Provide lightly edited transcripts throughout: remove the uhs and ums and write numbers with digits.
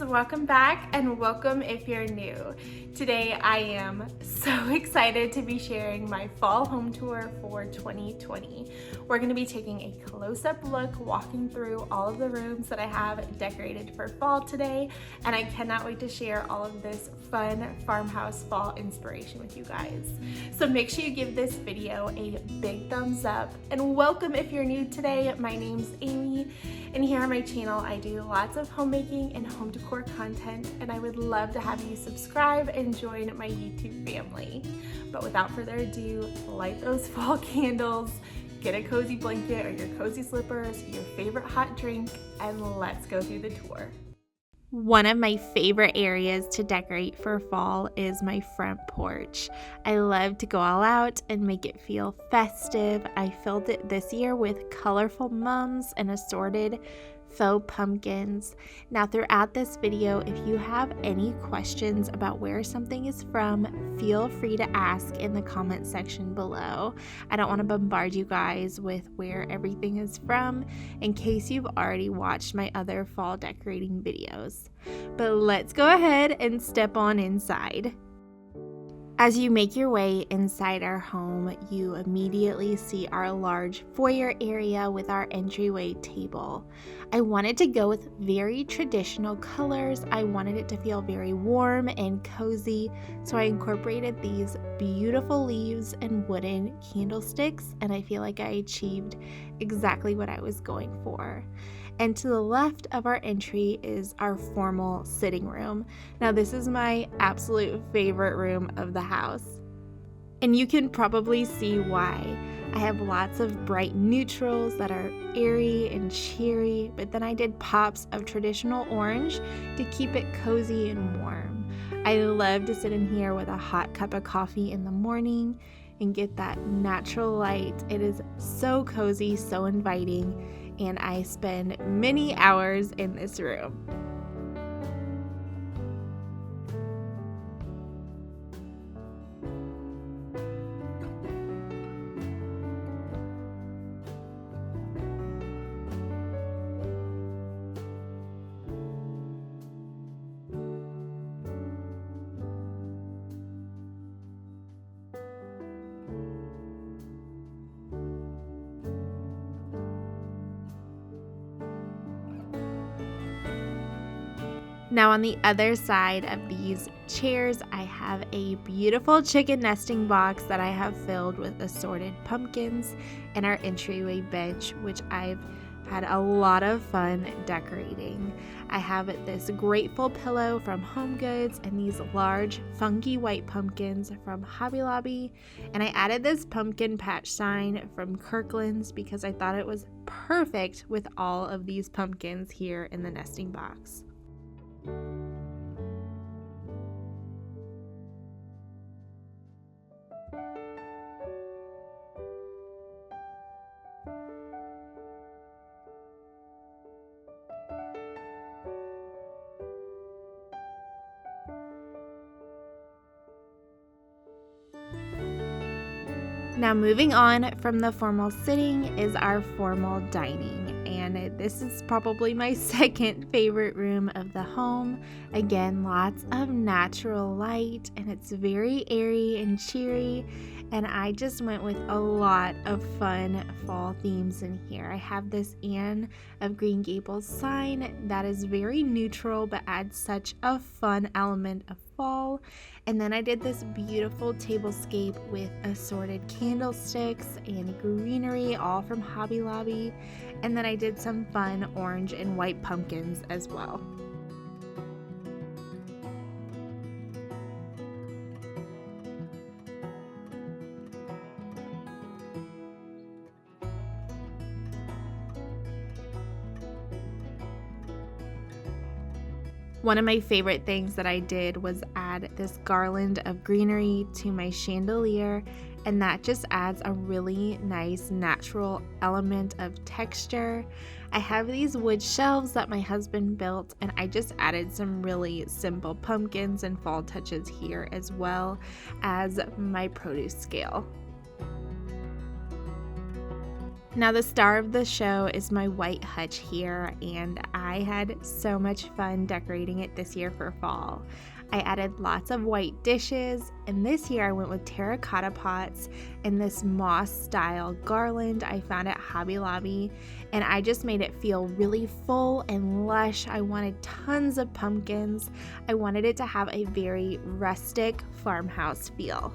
welcome back and welcome if you're new. Today I am so excited to be sharing my fall home tour for 2020. We're going to be taking a close-up look, walking through all of the rooms that I have decorated for fall today, and I cannot wait to share all of this fun farmhouse fall inspiration with you guys. So make sure you give this video a big thumbs up, and welcome if you're new today. My name's Amy, and here on my channel I do lots of homemaking and home decor content, and I would love to have you subscribe and join my YouTube family. But without further ado, light those fall candles, get a cozy blanket or your cozy slippers, your favorite hot drink, and let's go through the tour. One of my favorite areas to decorate for fall is my front porch. I love to go all out and make it feel festive. I filled it this year with colorful mums and assorted faux pumpkins. Now throughout this video, if you have any questions about where something is from, feel free to ask in the comment section below. I don't want to bombard you guys with where everything is from in case you've already watched my other fall decorating videos. But let's go ahead and step on inside. As you make your way inside our home, you immediately see our large foyer area with our entryway table. I wanted to go with very traditional colors. I wanted it to feel very warm and cozy, so I incorporated these beautiful leaves and wooden candlesticks, and I feel like I achieved exactly what I was going for. And to the left of our entry is our formal sitting room. Now this is my absolute favorite room of the house, and you can probably see why. I have lots of bright neutrals that are airy and cheery, but then I did pops of traditional orange to keep it cozy and warm. I love to sit in here with a hot cup of coffee in the morning and get that natural light. It is so cozy, so inviting, and I spend many hours in this room. Now on the other side of these chairs, I have a beautiful chicken nesting box that I have filled with assorted pumpkins, and our entryway bench, which I've had a lot of fun decorating. I have this grateful pillow from Home Goods and these large funky white pumpkins from Hobby Lobby, and I added this pumpkin patch sign from Kirkland's because I thought it was perfect with all of these pumpkins here in the nesting box. Now moving on from the formal sitting is our formal dining, and this is probably my second favorite room of the home. Again, lots of natural light, and it's very airy and cheery, and I just went with a lot of fun fall themes in here. I have this Anne of Green Gables sign that is very neutral but adds such a fun element of fall. And then I did this beautiful tablescape with assorted candlesticks and greenery, all from Hobby Lobby. And then I did some fun orange and white pumpkins as well. One of my favorite things that I did was add this garland of greenery to my chandelier, and that just adds a really nice natural element of texture. I have these wood shelves that my husband built, and I just added some really simple pumpkins and fall touches here, as well as my produce scale. Now the star of the show is my white hutch here, and I had so much fun decorating it this year for fall. I added lots of white dishes, and this year I went with terracotta pots and this moss style garland I found at Hobby Lobby, and I just made it feel really full and lush. I wanted tons of pumpkins. I wanted it to have a very rustic farmhouse feel.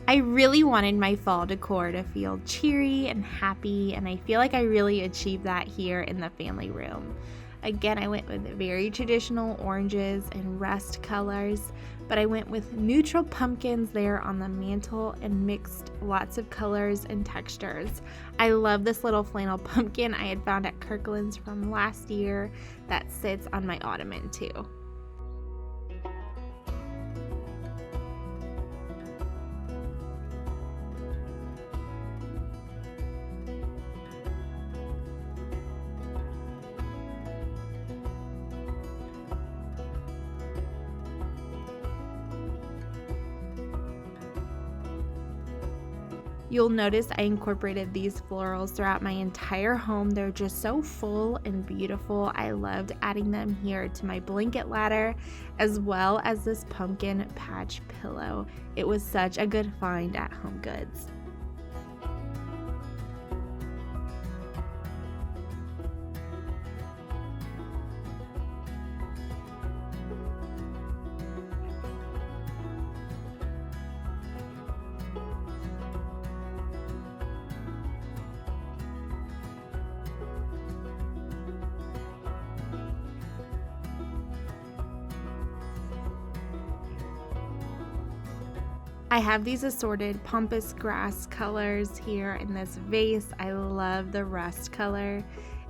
I really wanted my fall decor to feel cheery and happy, and I feel like I really achieved that here in the family room. Again, I went with very traditional oranges and rust colors, but I went with neutral pumpkins there on the mantle and mixed lots of colors and textures. I love this little flannel pumpkin I had found at Kirkland's from last year that sits on my ottoman too. You'll notice I incorporated these florals throughout my entire home. They're just so full and beautiful. I loved adding them here to my blanket ladder, as well as this pumpkin patch pillow. It was such a good find at HomeGoods. I have these assorted pampas grass colors here in this vase. I love the rust color.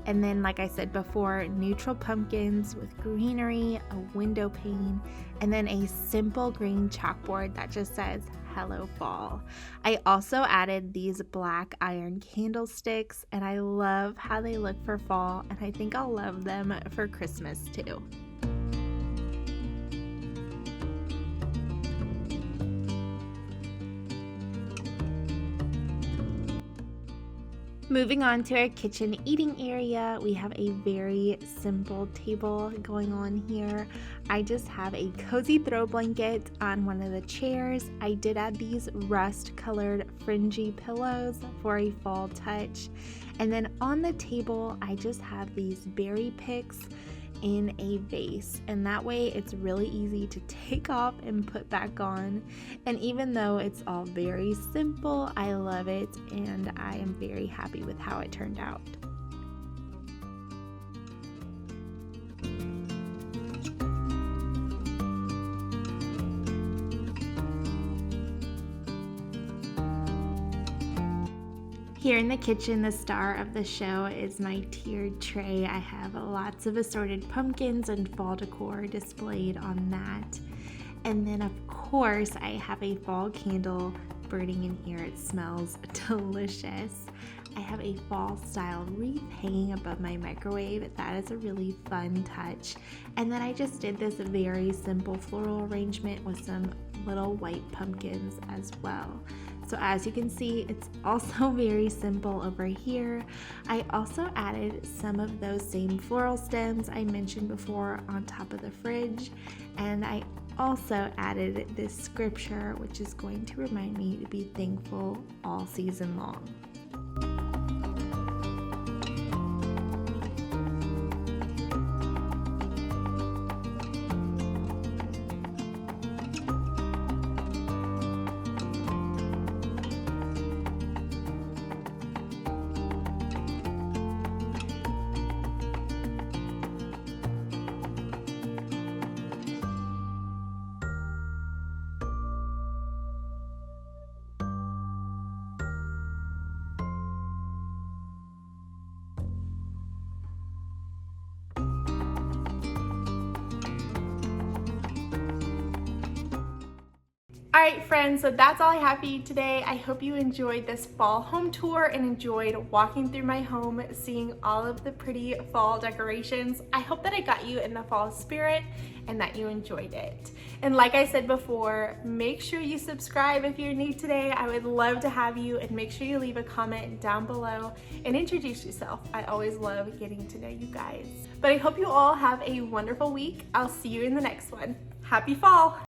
And then, like I said before, neutral pumpkins with greenery, a window pane, and then a simple green chalkboard that just says Hello Fall. I also added these black iron candlesticks, and I love how they look for fall, and I think I'll love them for Christmas too. Moving on to our kitchen eating area, we have a very simple table going on here. I just have a cozy throw blanket on one of the chairs. I did add these rust colored fringy pillows for a fall touch. And then on the table, I just have these berry picks in a vase, and that way it's really easy to take off and put back on. And even though it's all very simple, I love it, and I am very happy with how it turned out. Here in the kitchen, the star of the show is my tiered tray. I have lots of assorted pumpkins and fall decor displayed on that. And then of course, I have a fall candle burning in here. It smells delicious. I have a fall style wreath hanging above my microwave. That is a really fun touch. And then I just did this very simple floral arrangement with some little white pumpkins as well. So as you can see, it's also very simple over here. I also added some of those same floral stems I mentioned before on top of the fridge. And I also added this scripture, which is going to remind me to be thankful all season long. All right, friends, so that's all I have for you today. I hope you enjoyed this fall home tour and enjoyed walking through my home, seeing all of the pretty fall decorations. I hope that I got you in the fall spirit and that you enjoyed it. And like I said before, make sure you subscribe if you're new today. I would love to have you, and make sure you leave a comment down below and introduce yourself. I always love getting to know you guys. But I hope you all have a wonderful week. I'll see you in the next one. Happy fall!